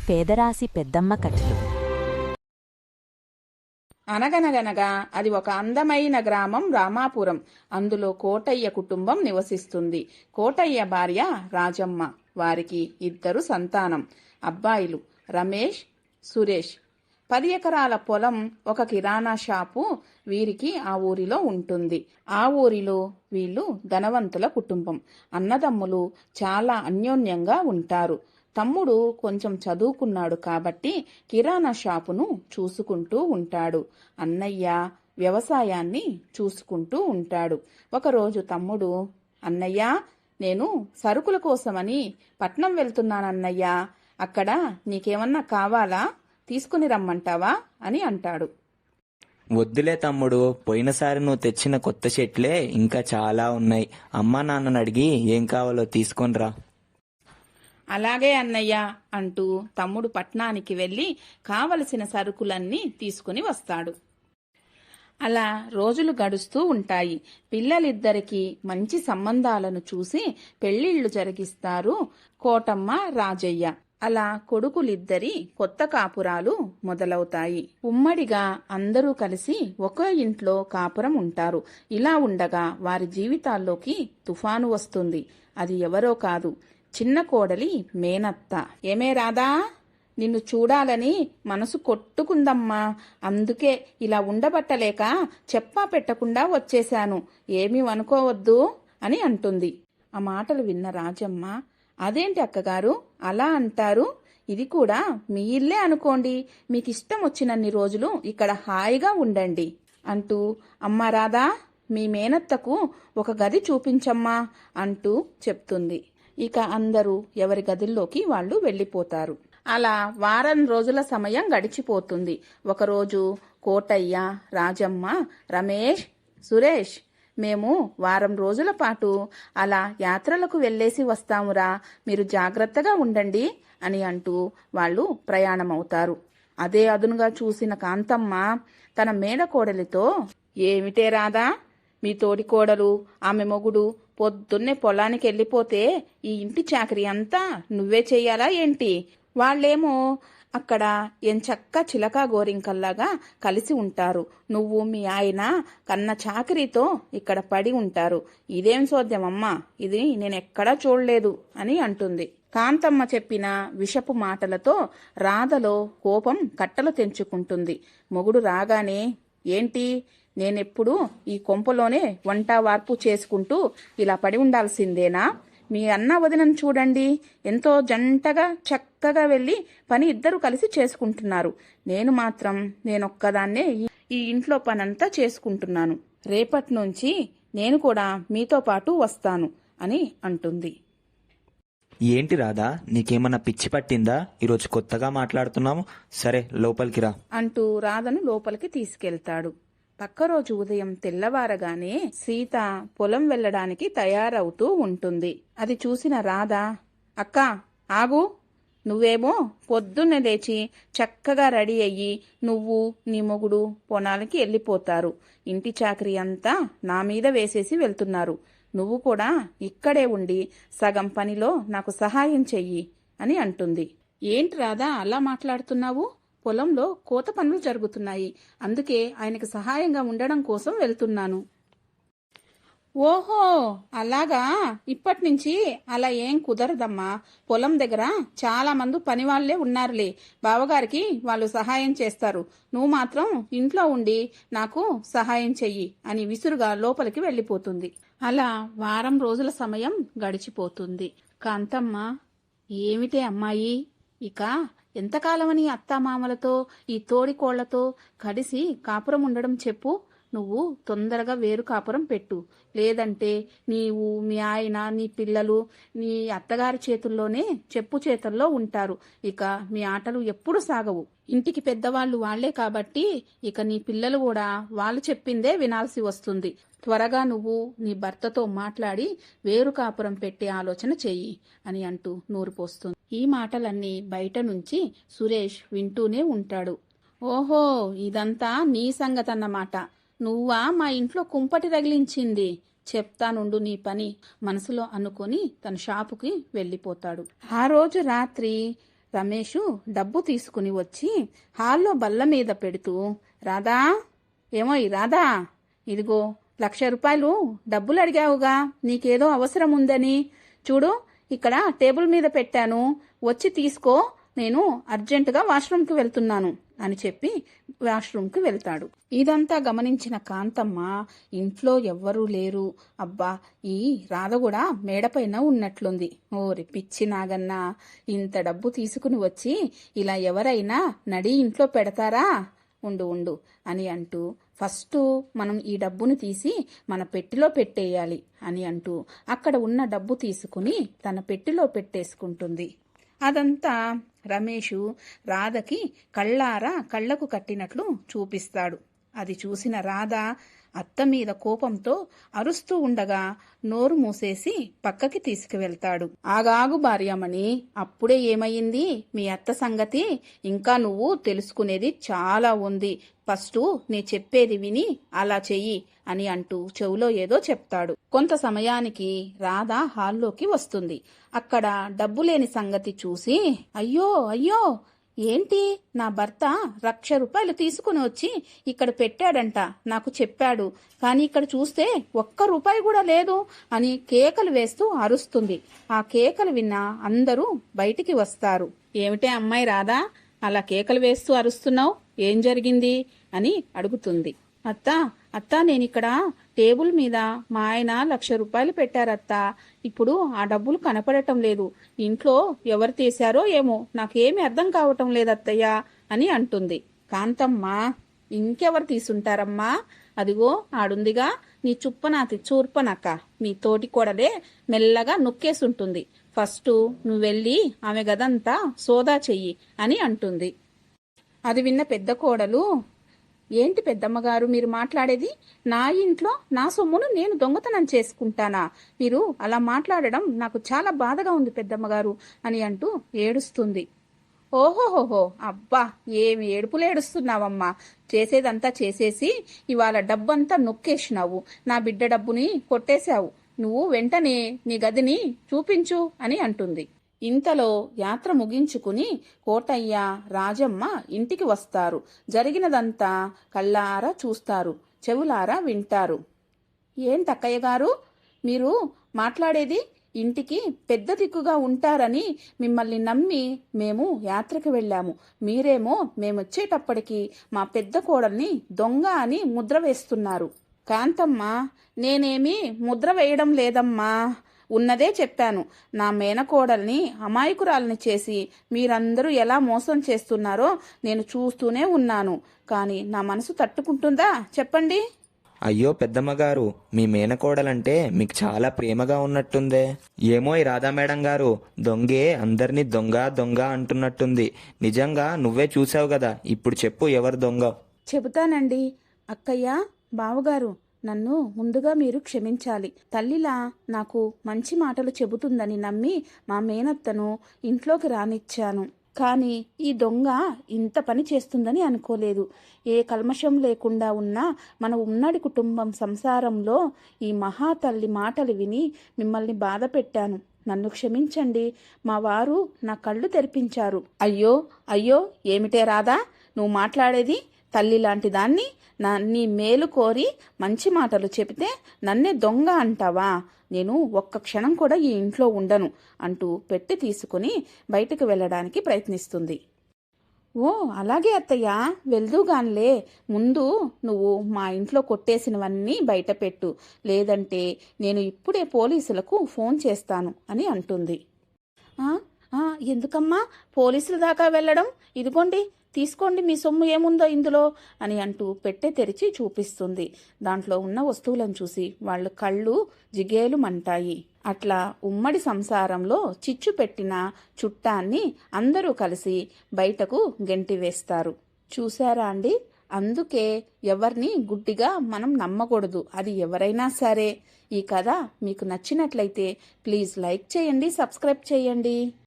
పేదరాశి పెద్దమ్మ కథలు. అనగనగనగా అది ఒక అందమైన గ్రామం రామాపురం. అందులో కోటయ్య కుటుంబం నివసిస్తుంది. కోటయ్య భార్య రాజమ్మ. వారికి 2 సంతానం, అబ్బాయిలు రమేష్, సురేష్. 10 ఎకరాల పొలం, ఒక కిరాణా షాపు వీరికి ఆ ఊరిలో ఉంటుంది. ఆ ఊరిలో వీళ్ళు ధనవంతుల కుటుంబం. అన్నదమ్ములు చాలా అన్యోన్యంగా ఉంటారు. తమ్ముడు కొంచెం చదువుకున్నాడు కాబట్టి కిరాణా షాపును చూసుకుంటూ ఉంటాడు. అన్నయ్య వ్యవసాయాన్ని చూసుకుంటూ ఉంటాడు. ఒకరోజు తమ్ముడు, అన్నయ్య, నేను సరుకుల కోసమని పట్నం వెళ్తున్నానన్నయ్య, అక్కడ నీకేమన్నా కావాలా, తీసుకుని రమ్మంటావా అని అంటాడు. వద్దులే తమ్ముడు, పోయినసారి నువ్వు తెచ్చిన కొత్త చెట్లే ఇంకా చాలా ఉన్నాయి. అమ్మా నాన్నని అడిగి ఏం కావాలో తీసుకొనిరా. అలాగే అన్నయ్య అంటూ తమ్ముడు పట్నానికి వెళ్ళి కావలసిన సరుకులన్నీ తీసుకుని వస్తాడు. అలా రోజులు గడుస్తూ ఉంటాయి. పిల్లలిద్దరికీ మంచి సంబంధాలను చూసి పెళ్లిళ్లు జరిగిస్తారు కోటమ్మ, రాజయ్య. అలా కొడుకులిద్దరి కొత్త కాపురాలు మొదలవుతాయి. ఉమ్మడిగా అందరూ కలిసి ఒకే ఇంట్లో కాపురం ఉంటారు. ఇలా ఉండగా వారి జీవితాల్లోకి తుఫాను వస్తుంది. అది ఎవరో కాదు, చిన్న కోడలి మేనత్త. ఏమే రాదా, నిన్ను చూడాలని మనసు కొట్టుకుందమ్మా, అందుకే ఇలా ఉండబట్టలేక చెప్పా పెట్టకుండా వచ్చేశాను, ఏమీ అనుకోవద్దు అని అంటుంది. ఆ మాటలు విన్న రాజమ్మ, అదేంటి అక్కగారు అలా అంటారు, ఇది కూడా మీ ఇల్లే అనుకోండి, మీకిష్టం వచ్చినన్ని రోజులు ఇక్కడ హాయిగా ఉండండి అంటూ, అమ్మా రాదా, మీ మేనత్తకు ఒక గది చూపించమ్మా అంటూ చెప్తుంది. ఇక అందరూ ఎవరి గదుల్లోకి వాళ్ళు వెళ్ళిపోతారు. అలా వారం రోజుల సమయం గడిచిపోతుంది. ఒకరోజు కోటయ్య, రాజమ్మ, రమేష్, సురేష్, మేము వారం రోజుల పాటు అలా యాత్రలకు వెళ్ళేసి వస్తామురా, మీరు జాగ్రత్తగా ఉండండి అని అంటూ వాళ్ళు ప్రయాణమవుతారు. అదే అదునుగా చూసిన కాంతమ్మ తన మేనకోడలితో, ఏమిటే రాదా, మీ తోడికోడలు ఆమె మొగుడు పొద్దున్నే పొలానికి వెళ్ళిపోతే ఈ ఇంటి చాకరీ అంతా నువ్వే చెయ్యాలా ఏంటి? వాళ్ళేమో అక్కడ ఎంచక్క చిలకా గోరింకల్లాగా కలిసి ఉంటారు. నువ్వు మీ ఆయన కన్న చాకరీతో ఇక్కడ పడి ఉంటారు. ఇదేం సోద్యమమ్మా, ఇది నేనెక్కడా చూడలేదు అని అంటుంది. కాంతమ్మ చెప్పిన విషపు మాటలతో రాధలో కోపం కట్టలు తెంచుకుంటుంది. మొగుడు రాగానే, ఏంటి, నేనెప్పుడు ఈ కొంపలోనే వంట వార్పు చేసుకుంటూ ఇలా పడి ఉండాల్సిందేనా? మీ అన్న వదినను చూడండి, ఎంతో జంటగా చక్కగా వెళ్ళి పని ఇద్దరు కలిసి చేసుకుంటున్నారు. నేను మాత్రం నేనొక్కదాన్నే ఈ ఇంట్లో పనంతా చేసుకుంటున్నాను. రేపటి నుంచి నేను కూడా మీతో పాటు వస్తాను అని అంటుంది. ఏంటి రాధా, నీకేమన్నా పిచ్చి పట్టిందా? ఈరోజు కొత్తగా మాట్లాడుతున్నాము. సరే లోపలికి రా అంటూ రాధను లోపలికి తీసుకెళ్తాడు. పక్క రోజు ఉదయం తెల్లవారగానే సీత పొలం వెళ్లడానికి తయారవుతూ ఉంటుంది. అది చూసిన రాధ, అక్క ఆగు, నువ్వేమో పొద్దున్నే లేచి చక్కగా రెడీ అయ్యి నువ్వు నీ మొగుడు పొలానికి వెళ్ళిపోతారు. ఇంటి చాకరీ అంతా నా మీద వేసేసి వెళ్తున్నారు. నువ్వు కూడా ఇక్కడే ఉండి సగం పనిలో నాకు సహాయం చెయ్యి అని అంటుంది. ఏంటి రాధా అలా మాట్లాడుతున్నావు? పొలంలో కోత పనులు జరుగుతున్నాయి, అందుకే ఆయనకు సహాయంగా ఉండడం కోసం వెళ్తున్నాను. ఓహో అలాగా, ఇప్పటి నుంచి అలా ఏం కుదరదమ్మా. పొలం దగ్గర చాలా మంది పని వాళ్లే ఉన్నారులే, బావగారికి వాళ్ళు సహాయం చేస్తారు. నువ్వు మాత్రం ఇంట్లో ఉండి నాకు సహాయం చెయ్యి అని విసురుగా లోపలికి వెళ్ళిపోతుంది. అలా వారం రోజుల సమయం గడిచిపోతుంది. కాంతమ్మ, ఏమిటే అమ్మాయి, ఇక ఎంతకాలమని అత్తామామలతో ఈ తోడికోళ్లతో కలిసి కాపురం ఉండడం చెప్పు? నువ్వు తొందరగా వేరు కాపురం పెట్టు, లేదంటే నీవు, మీ ఆయన, నీ పిల్లలు నీ అత్తగారి చేతుల్లోనే చెప్పు చేతల్లో ఉంటారు. ఇక మీ ఆటలు ఎప్పుడు సాగవు. ఇంటికి పెద్దవాళ్ళు వాళ్లే కాబట్టి ఇక నీ పిల్లలు కూడా వాళ్ళు చెప్పిందే వినాల్సి వస్తుంది. త్వరగా నువ్వు నీ భర్తతో మాట్లాడి వేరు కాపురం పెట్టే ఆలోచన చెయ్యి అని అంటూ నూరు పోస్తుంది. ఈ మాటలన్నీ బయట నుంచి సురేష్ వింటూనే ఉంటాడు. ఓహో ఇదంతా నీ సంగతన్నమాట, నువ్వా మా ఇంట్లో కుంపటి రగిలించింది, చెప్తానుండు నీ పని మనసులో అనుకొని తన షాపుకి వెళ్ళిపోతాడు. ఆ రోజు రాత్రి రమేషు డబ్బు తీసుకుని వచ్చి హాల్లో బల్ల మీద పెడుతూ, రాధా, ఏమోయ్ రాధా, ఇదిగో 1,00,000 రూపాయలు డబ్బులు అడిగావుగా, నీకేదో అవసరం ఉందని, చూడు ఇక్కడ టేబుల్ మీద పెట్టాను, వచ్చి తీసుకో, నేను అర్జెంటుగా వాష్రూమ్కి వెళ్తున్నాను అని చెప్పి వాష్రూమ్కి వెళ్తాడు. ఇదంతా గమనించిన కాంతమ్మ, ఇంట్లో ఎవ్వరూ లేరు, అబ్బా ఈ రాధ కూడా మేడపైన ఉన్నట్లుంది, ఓరి పిచ్చి నాగన్నా, ఇంత డబ్బు తీసుకుని వచ్చి ఇలా ఎవరైనా నడి ఇంట్లో పెడతారా, ఉండు అని అంటూ, ఫస్ట్ మనం ఈ డబ్బును తీసి మన పెట్టెలో పెట్టేయాలి అని అంటూ అక్కడ ఉన్న డబ్బు తీసుకుని తన పెట్టెలో పెట్టేసుకుంటుంది. అదంతా రమేషు రాధకి కళ్ళకు కట్టినట్లు చూపిస్తాడు. అది చూసిన రాధ అత్త మీద కోపంతో అరుస్తూ ఉండగా నోరు మూసేసి పక్కకి తీసుకువెళ్తాడు. ఆగాగు భార్యమణి, అప్పుడే ఏమయ్యింది మీ అత్త సంగతి, ఇంకా నువ్వు తెలుసుకునేది చాలా ఉంది, ఫస్ట్ నే చెప్పేది విని అలా చెయ్యి అని అంటూ చెవులో ఏదో చెప్తాడు. కొంత సమయానికి రాధ హాల్లోకి వస్తుంది. అక్కడ డబ్బు లేని సంగతి చూసి, అయ్యో అయ్యో, ఏంటి, నా భర్త 1,00,000 రూపాయలు తీసుకుని వచ్చి ఇక్కడ పెట్టాడంట, నాకు చెప్పాడు, కానీ ఇక్కడ చూస్తే ఒక్క రూపాయి కూడా లేదు అని కేకలు వేస్తూ అరుస్తుంది. ఆ కేకలు విన్న అందరూ బయటికి వస్తారు. ఏమిటే అమ్మాయి రాధా, అలా కేకలు వేస్తూ అరుస్తున్నావు, ఏం జరిగింది అని అడుగుతుంది. అత్తా నేనిక్కడ టేబుల్ మీద మా ఆయన 1,00,000 రూపాయలు పెట్టారత్తా, ఇప్పుడు ఆ డబ్బులు కనపడటం లేదు, ఇంట్లో ఎవరు తీశారో ఏమో నాకేమీ అర్థం కావటం లేదత్తయ్యా అని అంటుంది. కాంతమ్మ, ఇంకెవరు తీసుంటారమ్మా, అదిగో ఆడుందిగా నీ చుప్పనాతి చూర్పనక్క, మీ తోటి కోడలే మెల్లగా నొక్కేసుంటుంది, ఫస్ట్ నువ్వెళ్ళి ఆమె గదంతా సోదా చెయ్యి అని అంటుంది. అది విన్న పెద్ద కోడలు, ఏంటి పెద్దమ్మగారు మీరు మాట్లాడేది, నా ఇంట్లో నా సొమ్మును నేను దొంగతనం చేసుకుంటానా, మీరు అలా మాట్లాడడం నాకు చాలా బాధగా ఉంది పెద్దమ్మగారు అని అంటూ ఏడుస్తుంది. ఓహోహోహో, అబ్బా ఏమి ఏడుపులు ఏడుస్తున్నావమ్మా, చేసేదంతా చేసేసి ఇవాళ డబ్బంతా నొక్కేసినావు, నా బిడ్డ డబ్బుని కొట్టేశావు, నువ్వు వెంటనే నీ గదిని చూపించు అని అంటుంది. ఇంతలో యాత్ర ముగించుకుని కోటయ్య రాజమ్మ ఇంటికి వస్తారు. జరిగినదంతా కళ్ళారా చూస్తారు, చెవులారా వింటారు. ఏంటక్కయ్య గారు మీరు మాట్లాడేది, ఇంటికి పెద్ద దిక్కుగా ఉంటారని మిమ్మల్ని నమ్మి మేము యాత్రకు వెళ్ళాము, మీరేమో మేమొచ్చేటప్పటికి మా పెద్ద కోడల్ని దొంగ అని ముద్ర వేస్తున్నారు. కాంతమ్మ, నేనేమీ ముద్ర వేయడం లేదమ్మా, ఉన్నదే చెప్పాను, నా మేనకోడల్ని అమాయకురాలని చేసి మీరందరూ ఎలా మోసం చేస్తున్నారో నేను చూస్తూనే ఉన్నాను, కానీ నా మనసు తట్టుకుంటుందా చెప్పండి. అయ్యో పెద్దమ్మగారు, మీ మేనకోడలంటే మీకు చాలా ప్రేమగా ఉన్నట్టుందే. ఏమో ఈ రాధా మేడం గారు, దొంగే అందరినీ దొంగ దొంగ అంటున్నట్టుంది, నిజంగా నువ్వే చూసావు కదా, ఇప్పుడు చెప్పు ఎవరు దొంగ. చెబుతానండి అక్కయ్య, బావగారు, నన్ను ముందుగా మీరు క్షమించాలి. తల్లిలా నాకు మంచి మాటలు చెబుతుందని నమ్మి మా మేనత్తను ఇంట్లోకి రానిచ్చాను, కానీ ఈ దొంగ ఇంత పని చేస్తుందని అనుకోలేదు. ఏ కల్మషం లేకుండా ఉన్న మన ఉమ్మడి కుటుంబం సంసారంలో ఈ మహాతల్లి మాటలు విని మిమ్మల్ని బాధ పెట్టాను, నన్ను క్షమించండి. మా వారు నా కళ్ళు తెరిపించారు. అయ్యో అయ్యో, ఏమిటే రాధా నువ్వు మాట్లాడేది, తల్లి లాంటి దాన్ని నీ మేలు కోరి మంచి మాటలు చెబితే నన్నే దొంగ అంటావా, నేను ఒక్క క్షణం కూడా ఈ ఇంట్లో ఉండను అంటూ పెట్టి తీసుకుని బయటకు వెళ్ళడానికి ప్రయత్నిస్తుంది. ఓ అలాగే అత్తయ్య, వెళ్దూగాన్లే, ముందు నువ్వు మా ఇంట్లో కొట్టేసినవన్నీ బయట పెట్టు, లేదంటే నేను ఇప్పుడే పోలీసులకు ఫోన్ చేస్తాను అని అంటుంది. ఎందుకమ్మా పోలీసుల దాకా వెళ్ళడం, ఇదిగోండి తీసుకోండి మీ సొమ్ము ఏముందో ఇందులో అని అంటూ పెట్టె తెరిచి చూపిస్తుంది. దాంట్లో ఉన్న వస్తువులను చూసి వాళ్ళు కళ్ళు జిగేలు మంటాయి. అట్లా ఉమ్మడి సంసారంలో చిచ్చు పెట్టిన చుట్టాన్ని అందరూ కలిసి బయటకు గెంటివేస్తారు. చూశారా అండి, అందుకే ఎవరిని గుడ్డిగా మనం నమ్మకూడదు, అది ఎవరైనా సరే. ఈ కథ మీకు నచ్చినట్లయితే ప్లీజ్ లైక్ చేయండి, సబ్స్క్రైబ్ చేయండి.